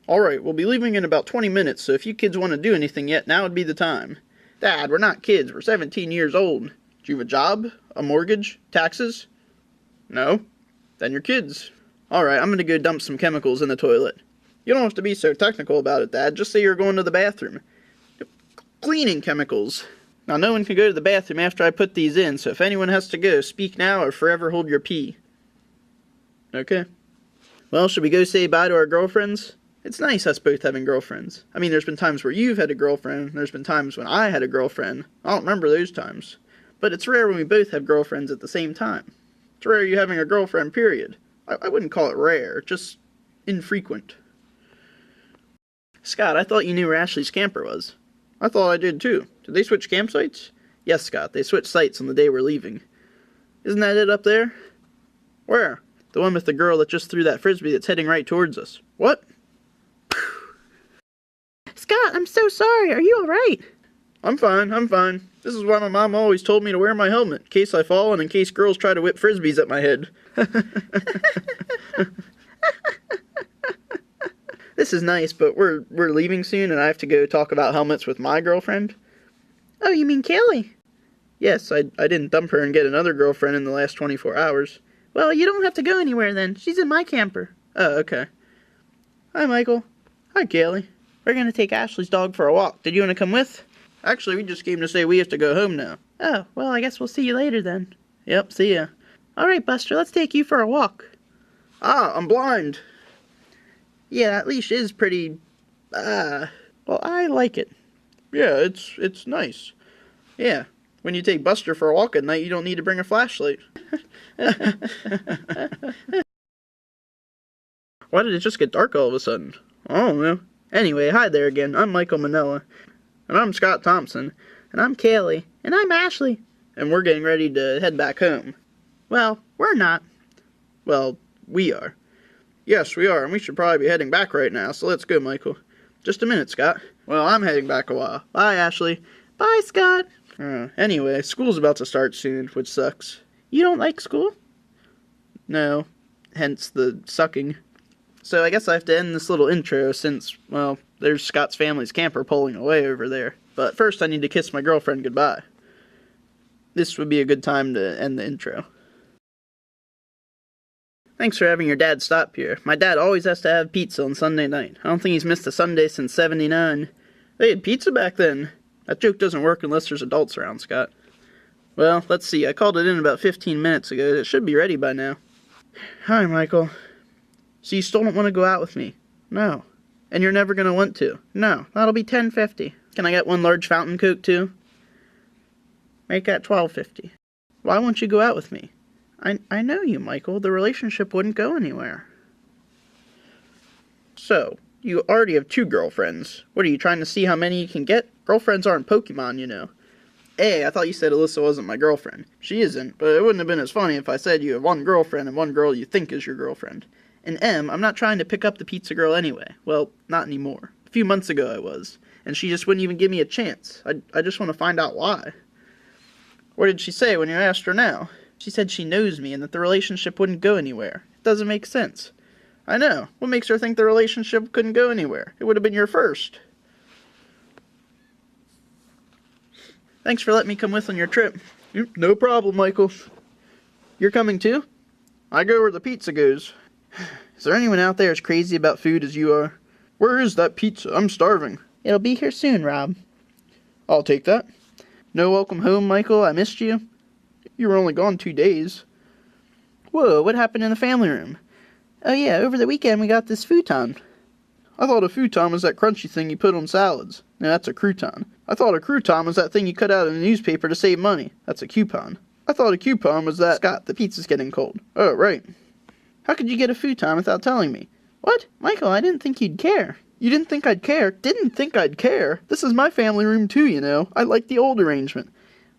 Alright, we'll be leaving in about 20 minutes, so if you kids want to do anything yet, now would be the time. Dad, we're not kids, we're 17 years old. Do you have a job? A mortgage? Taxes? No? Then you're kids. Alright, I'm gonna go dump some chemicals in the toilet. You don't have to be so technical about it, Dad. Just say you're going to the bathroom. Cleaning chemicals. Now, no one can go to the bathroom after I put these in, so if anyone has to go, speak now or forever hold your pee. Okay. Well, should we go say bye to our girlfriends? It's nice us both having girlfriends. I mean, there's been times where you've had a girlfriend, and there's been times when I had a girlfriend. I don't remember those times. But it's rare when we both have girlfriends at the same time. It's rare you having a girlfriend, period. I wouldn't call it rare, just infrequent. Scott, I thought you knew where Ashley's camper was. I thought I did too. Did they switch campsites? Yes, Scott, they switched sites on the day we're leaving. Isn't that it up there? Where? The one with the girl that just threw that frisbee that's heading right towards us. What? Scott, I'm so sorry. Are you alright? I'm fine. This is why my mom always told me to wear my helmet, in case I fall and in case girls try to whip frisbees at my head. This is nice, but we're leaving soon and I have to go talk about helmets with my girlfriend. Oh, you mean Kaylee? Yes, I didn't dump her and get another girlfriend in the last 24 hours. Well, you don't have to go anywhere then. She's in my camper. Oh, okay. Hi, Michael. Hi, Kaylee. We're going to take Ashley's dog for a walk. Did you want to come with? Actually, we just came to say we have to go home now. Oh, well, I guess we'll see you later then. Yep, see ya. Alright, Buster, let's take you for a walk. Ah, I'm blind. Yeah, that leash is pretty... well, I like it. Yeah, it's nice. Yeah, when you take Buster for a walk at night, you don't need to bring a flashlight. Why did it just get dark all of a sudden? I don't know. Anyway, hi there again. I'm Michael Manella. And I'm Scott Thompson. And I'm Kaylee. And I'm Ashley. And we're getting ready to head back home. Well, we're not. Well, we are. Yes, we are, and we should probably be heading back right now, so let's go, Michael. Just a minute, Scott. Well, I'm heading back a while. Bye, Ashley. Bye, Scott. Anyway, school's about to start soon, which sucks. You don't like school? No. Hence the sucking. So I guess I have to end this little intro since, well, there's Scott's family's camper pulling away over there. But first I need to kiss my girlfriend goodbye. This would be a good time to end the intro. Thanks for having your dad stop here. My dad always has to have pizza on Sunday night. I don't think he's missed a Sunday since '79. They had pizza back then. That joke doesn't work unless there's adults around, Scott. Well, let's see. I called it in about 15 minutes ago. It should be ready by now. Hi, Michael. So you still don't want to go out with me? No. And you're never going to want to? No. That'll be $10.50. Can I get one large fountain Coke, too? Make that $12.50. Why won't you go out with me? I know you, Michael. The relationship wouldn't go anywhere. So, you already have 2 girlfriends. What, are you trying to see how many you can get? Girlfriends aren't Pokemon, you know. Hey, I thought you said Alyssa wasn't my girlfriend. She isn't, but it wouldn't have been as funny if I said you have one girlfriend and one girl you think is your girlfriend. And M, I'm not trying to pick up the pizza girl anyway. Well, not anymore. A few months ago I was. And she just wouldn't even give me a chance. I just want to find out why. What did she say when you asked her now? She said she knows me and that the relationship wouldn't go anywhere. It doesn't make sense. I know. What makes her think the relationship couldn't go anywhere? It would have been your first. Thanks for letting me come with on your trip. No problem, Michael. You're coming too? I go where the pizza goes. Is there anyone out there as crazy about food as you are? Where is that pizza? I'm starving. It'll be here soon, Rob. I'll take that. No welcome home, Michael. I missed you. You were only gone 2 days. Whoa, what happened in the family room? Oh yeah, over the weekend we got this futon. I thought a futon was that crunchy thing you put on salads. No, that's a crouton. I thought a crouton was that thing you cut out in a newspaper to save money. That's a coupon. I thought a coupon was that... Scott, the pizza's getting cold. Oh, right. How could you get a futon without telling me? What? Michael, I didn't think you'd care. You didn't think I'd care? Didn't think I'd care? This is my family room too, you know. I like the old arrangement.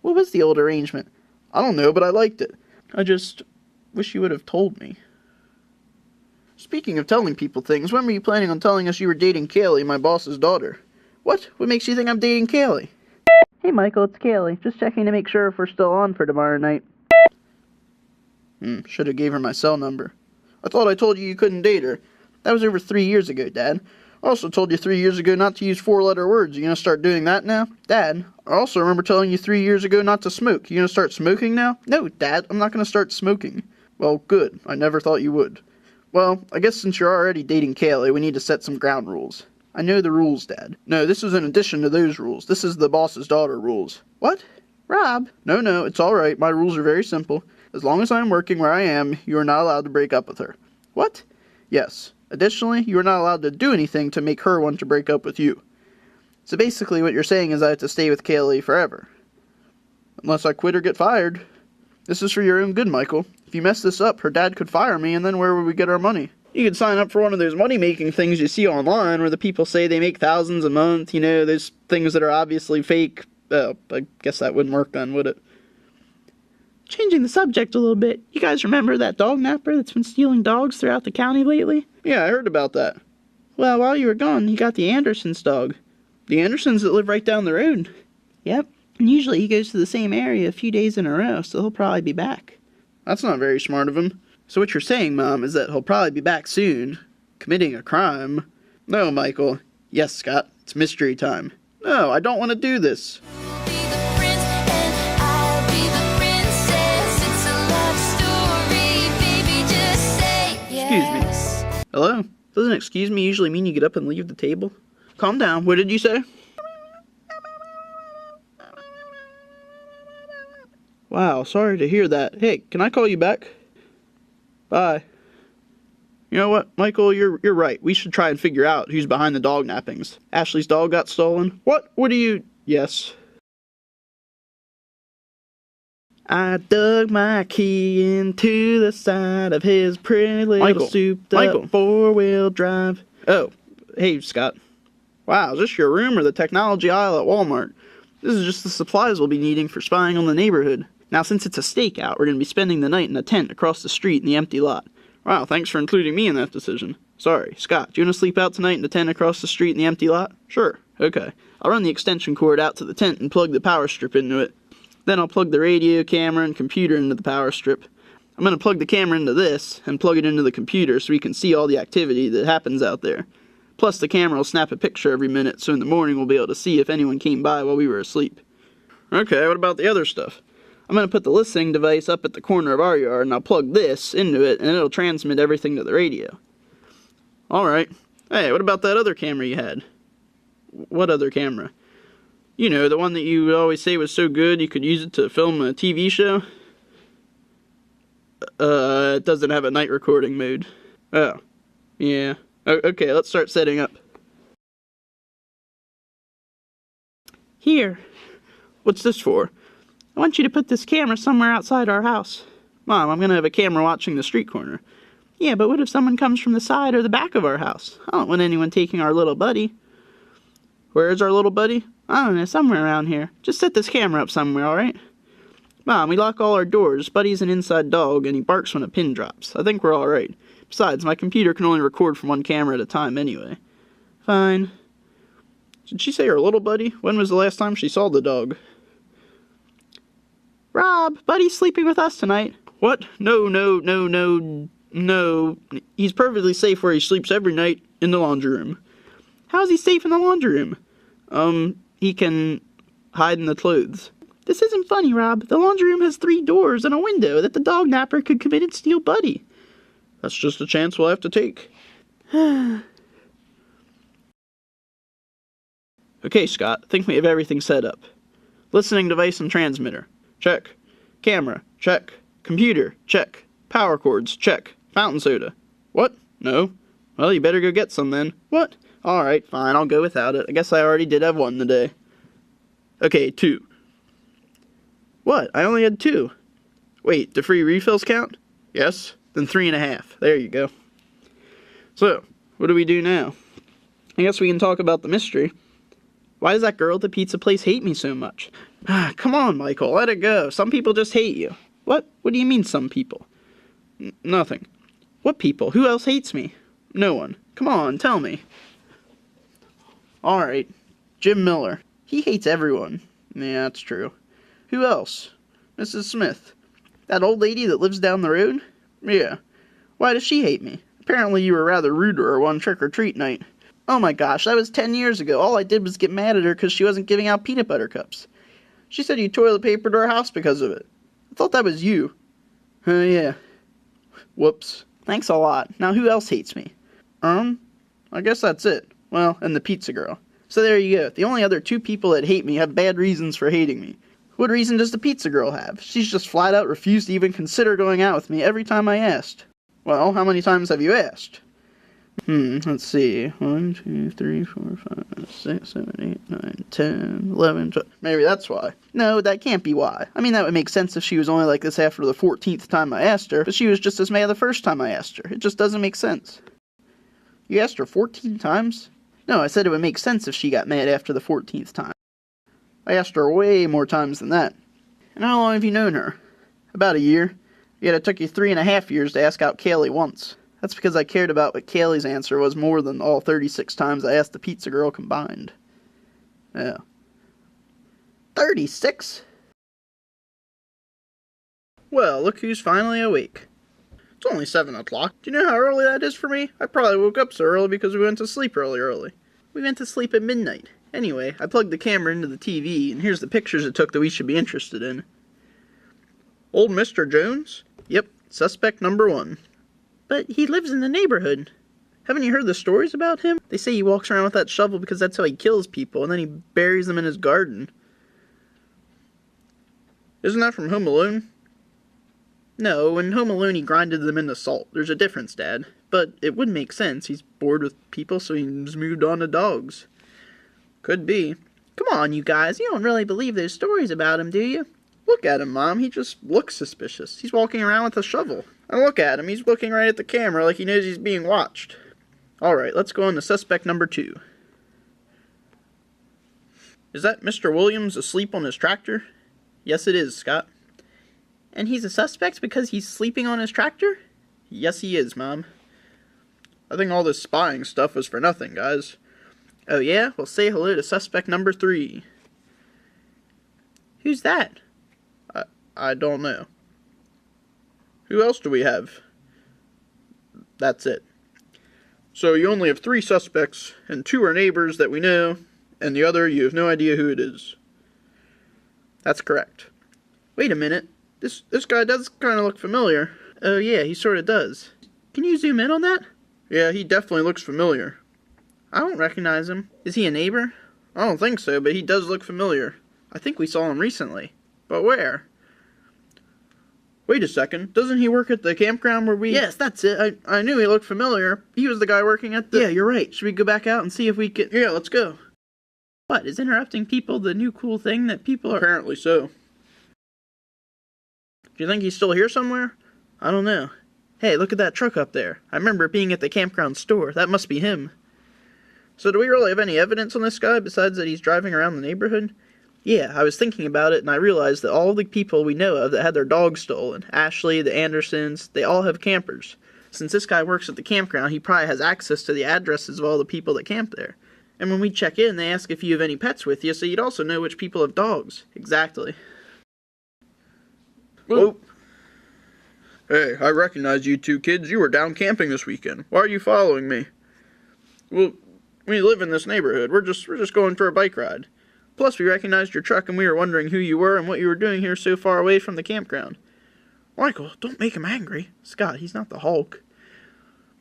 What was the old arrangement? I don't know, but I liked it. I just wish you would have told me. Speaking of telling people things, when were you planning on telling us you were dating Kaylee, my boss's daughter? What? What makes you think I'm dating Kaylee? Hey, Michael, it's Kaylee. Just checking to make sure if we're still on for tomorrow night. Should have gave her my cell number. I thought I told you you couldn't date her. That was over 3 years ago, Dad. I also told you 3 years ago not to use four-letter words. You gonna start doing that now? Dad, I also remember telling you 3 years ago not to smoke. You gonna start smoking now? No, Dad, I'm not gonna start smoking. Well, good. I never thought you would. Well, I guess since you're already dating Kaylee, we need to set some ground rules. I know the rules, Dad. No, this is in addition to those rules. This is the boss's daughter rules. What? Rob? No, it's alright. My rules are very simple. As long as I am working where I am, you are not allowed to break up with her. What? Yes. Additionally, you are not allowed to do anything to make her want to break up with you. So basically what you're saying is I have to stay with Kaylee forever. Unless I quit or get fired. This is for your own good, Michael. If you mess this up, her dad could fire me, and then where would we get our money? You could sign up for one of those money-making things you see online where the people say they make thousands a month. You know, there's things that are obviously fake. Oh, I guess that wouldn't work then, would it? Changing the subject a little bit, you guys remember that dog napper that's been stealing dogs throughout the county lately? Yeah, I heard about that. Well, while you were gone, he got the Andersons' dog. The Andersons that live right down the road? Yep, and usually he goes to the same area a few days in a row, so he'll probably be back. That's not very smart of him. So what you're saying, Mom, is that he'll probably be back soon, committing a crime. No, Michael. Yes, Scott, it's mystery time. No, I don't want to do this. Excuse me. Hello? Doesn't excuse me usually mean you get up and leave the table? Calm down. What did you say? Wow, sorry to hear that. Hey, can I call you back? Bye. You know what, Michael, you're right. We should try and figure out who's behind the dog nappings. Ashley's dog got stolen. What? What do you... Yes. I dug my key into the side of his pretty little souped-up four-wheel drive. Oh, hey, Scott. Wow, is this your room or the technology aisle at Walmart? This is just the supplies we'll be needing for spying on the neighborhood. Now, since it's a stakeout, we're going to be spending the night in a tent across the street in the empty lot. Wow, thanks for including me in that decision. Sorry, Scott, do you want to sleep out tonight in the tent across the street in the empty lot? Sure, okay. I'll run the extension cord out to the tent and plug the power strip into it. Then I'll plug the radio, camera, and computer into the power strip. I'm going to plug the camera into this and plug it into the computer so we can see all the activity that happens out there. Plus, the camera will snap a picture every minute, so in the morning we'll be able to see if anyone came by while we were asleep. Okay, what about the other stuff? I'm going to put the listening device up at the corner of our yard, and I'll plug this into it, and it'll transmit everything to the radio. Alright. Hey, what about that other camera you had? What other camera? You know, the one that you would always say was so good you could use it to film a TV show? It doesn't have a night recording mode. Oh. Yeah. Okay, let's start setting up. Here. What's this for? I want you to put this camera somewhere outside our house. Mom, I'm gonna have a camera watching the street corner. Yeah, but what if someone comes from the side or the back of our house? I don't want anyone taking our little buddy. Where is our little buddy? I don't know, somewhere around here. Just set this camera up somewhere, alright? Mom, we lock all our doors. Buddy's an inside dog, and he barks when a pin drops. I think we're alright. Besides, my computer can only record from one camera at a time anyway. Fine. Did she say her little buddy? When was the last time she saw the dog? Rob, Buddy's sleeping with us tonight. What? No. He's perfectly safe where he sleeps every night, in the laundry room. How's he safe in the laundry room? He can hide in the clothes. This isn't funny, Rob. The laundry room has 3 doors and a window that the dog napper could come in and steal Buddy. That's just a chance we'll have to take. Okay, Scott, I think we have everything set up. Listening device and transmitter. Check. Camera. Check. Computer. Check. Power cords. Check. Fountain soda. What? No. Well, you better go get some then. What? Alright, fine, I'll go without it. I guess I already did have one today. Okay, 2. What? I only had 2. Wait, do free refills count? Yes? Then 3.5. There you go. So, what do we do now? I guess we can talk about the mystery. Why does that girl at the pizza place hate me so much? Come on, Michael, let it go. Some people just hate you. What? What do you mean, some people? Nothing. What people? Who else hates me? No one. Come on, tell me. Alright. Jim Miller. He hates everyone. Yeah, that's true. Who else? Mrs. Smith. That old lady that lives down the road? Yeah. Why does she hate me? Apparently you were rather rude to her one trick-or-treat night. Oh my gosh, that was 10 years ago. All I did was get mad at her because she wasn't giving out peanut butter cups. She said you toilet papered our house because of it. I thought that was you. Oh yeah. Whoops. Thanks a lot. Now who else hates me? I guess that's it. Well, and the pizza girl. So there you go. The only other two people that hate me have bad reasons for hating me. What reason does the pizza girl have? She's just flat out refused to even consider going out with me every time I asked. Well, how many times have you asked? Let's see. 1, 2, 3, 4, 5, 6, 7, 8, 9, 10, 11, 12. Maybe that's why. No, that can't be why. I mean, that would make sense if she was only like this after the 14th time I asked her, but she was just as mad the first time I asked her. It just doesn't make sense. You asked her 14 times? No, I said it would make sense if she got mad after the 14th time. I asked her way more times than that. And how long have you known her? About a year. Yet it took you 3.5 years to ask out Kaylee once. That's because I cared about what Kaylee's answer was more than all 36 times I asked the pizza girl combined. Yeah. 36? Well, look who's finally awake. It's only 7 o'clock. Do you know how early that is for me? I probably woke up so early because we went to sleep early. We went to sleep at midnight. Anyway, I plugged the camera into the TV, and here's the pictures it took that we should be interested in. Old Mr. Jones? Yep, suspect number 1. But he lives in the neighborhood. Haven't you heard the stories about him? They say he walks around with that shovel because that's how he kills people, and then he buries them in his garden. Isn't that from Home Alone? No, in Home Alone he grinded them into salt. There's a difference, Dad. But it would make sense. He's bored with people, so he's moved on to dogs. Could be. Come on, you guys. You don't really believe those stories about him, do you? Look at him, Mom. He just looks suspicious. He's walking around with a shovel. And look at him. He's looking right at the camera like he knows he's being watched. Alright, let's go on to suspect number 2. Is that Mr. Williams asleep on his tractor? Yes, it is, Scott. And he's a suspect because he's sleeping on his tractor? Yes, he is, Mom. I think all this spying stuff was for nothing, guys. Oh yeah? Well, say hello to suspect number 3. Who's that? I don't know. Who else do we have? That's it. So you only have 3 suspects, and 2 are neighbors that we know, and the other you have no idea who it is. That's correct. Wait a minute. This guy does kind of look familiar. Oh yeah, he sort of does. Can you zoom in on that? Yeah, he definitely looks familiar. I don't recognize him. Is he a neighbor? I don't think so, but he does look familiar. I think we saw him recently. But where? Wait a second. Doesn't he work at the campground where we... Yes, that's it. I knew he looked familiar. He was the guy working at the... Yeah, you're right. Should we go back out and see if we can... Yeah, let's go. What, is interrupting people the new cool thing that people are... Apparently so. Do you think he's still here somewhere? I don't know. Hey, look at that truck up there. I remember it being at the campground store. That must be him. So do we really have any evidence on this guy besides that he's driving around the neighborhood? Yeah, I was thinking about it and I realized that all the people we know of that had their dogs stolen, Ashley, the Andersons, they all have campers. Since this guy works at the campground, he probably has access to the addresses of all the people that camp there. And when we check in, they ask if you have any pets with you, so you'd also know which people have dogs. Exactly. Whoa. Hey, I recognize you 2 kids. You were down camping this weekend. Why are you following me? Well, we live in this neighborhood. We're just going for a bike ride. Plus, we recognized your truck and we were wondering who you were and what you were doing here so far away from the campground. Michael, don't make him angry. Scott, he's not the Hulk.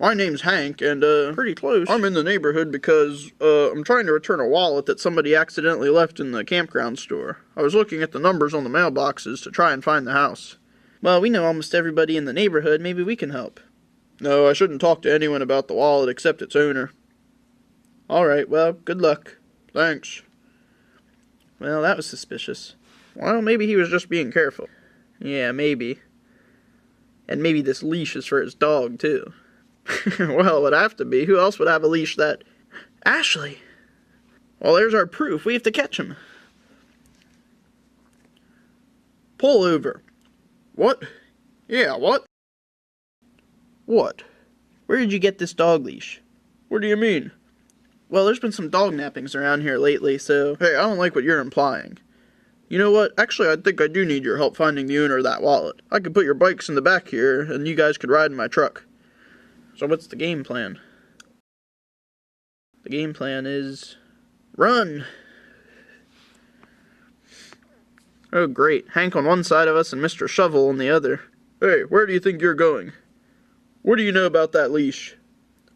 My name's Hank, and, pretty close. I'm in the neighborhood because, I'm trying to return a wallet that somebody accidentally left in the campground store. I was looking at the numbers on the mailboxes to try and find the house. Well, we know almost everybody in the neighborhood. Maybe we can help. No, I shouldn't talk to anyone about the wallet except its owner. Alright, well, good luck. Thanks. Well, that was suspicious. Well, maybe he was just being careful. Yeah, maybe. And maybe this leash is for his dog, too. Well, it would have to be. Who else would have a leash that... Ashley! Well, there's our proof. We have to catch him. Pull over. What? Yeah, what? What? Where did you get this dog leash? What do you mean? Well, there's been some dog nappings around here lately, so... Hey, I don't like what you're implying. You know what? Actually, I think I do need your help finding the owner of that wallet. I could put your bikes in the back here, and you guys could ride in my truck. So what's the game plan? The game plan is run. Oh, great. Hank on one side of us and Mr. Shovel on the other. Hey, where do you think you're going? What do you know about that leash?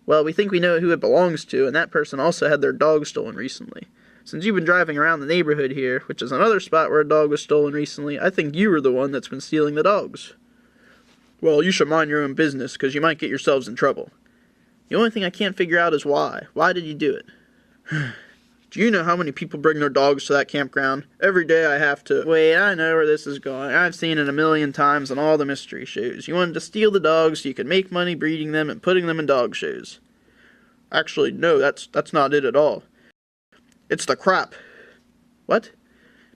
Well, we think we know who it belongs to, and that person also had their dog stolen recently. Since you've been driving around the neighborhood here, which is another spot where a dog was stolen recently, I think you were the one that's been stealing the dogs. Well, you should mind your own business, because you might get yourselves in trouble. The only thing I can't figure out is why. Why did you do it? Do you know how many people bring their dogs to that campground? Every day I have to... Wait, I know where this is going. I've seen it a million times on all the mystery shows. You wanted to steal the dogs so you could make money breeding them and putting them in dog shows. Actually, no, that's not it at all. It's the crap. What?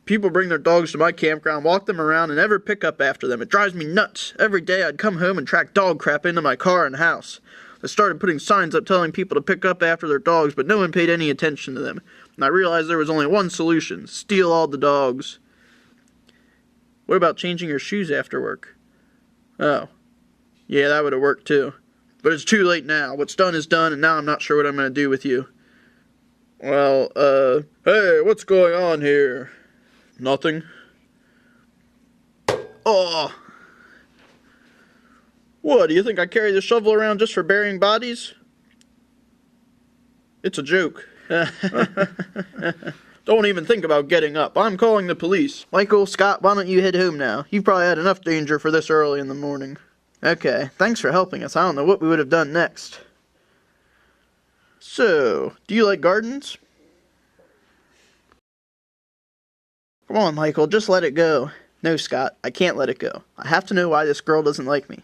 People bring their dogs to my campground, walk them around, and never pick up after them. It drives me nuts. Every day I'd come home and track dog crap into my car and house. I started putting signs up telling people to pick up after their dogs, but no one paid any attention to them. And I realized there was only one solution: steal all the dogs. What about changing your shoes after work? Oh. Yeah, that would have worked too. But it's too late now. What's done is done, and now I'm not sure what I'm going to do with you. Well, hey, what's going on here? Nothing. Oh! What, do you think I carry the shovel around just for burying bodies? It's a joke. Don't even think about getting up. I'm calling the police. Michael, Scott, why don't you head home now? You've probably had enough danger for this early in the morning. Okay, thanks for helping us. I don't know what we would have done next. So, do you like gardens? Come on, Michael, just let it go. No, Scott, I can't let it go. I have to know why this girl doesn't like me.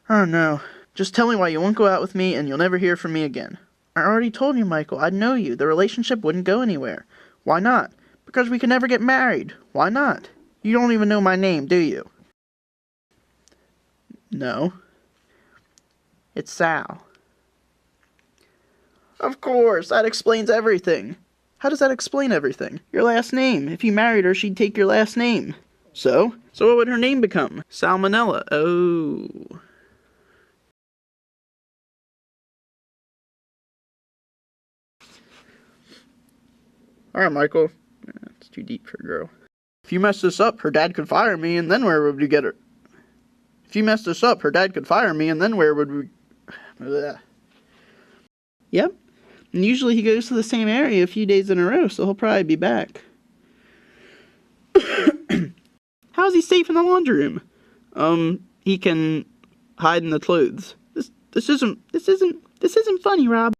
Oh, no. Just tell me why you won't go out with me and you'll never hear from me again. I already told you, Michael. I'd know you. The relationship wouldn't go anywhere. Why not? Because we can never get married. Why not? You don't even know my name, do you? No. It's Sal. Of course, that explains everything. How does that explain everything? Your last name. If you married her, she'd take your last name. So? So what would her name become? Salmonella. Oh. Alright, Michael. That's too deep for a girl. If you mess this up, her dad could fire me, and then where would we get her? If you mess this up, her dad could fire me, and then where would we... Ugh. Yep. And usually he goes to the same area a few days in a row, so he'll probably be back. How is he safe in the laundry room? He can hide in the clothes. This isn't funny, Rob.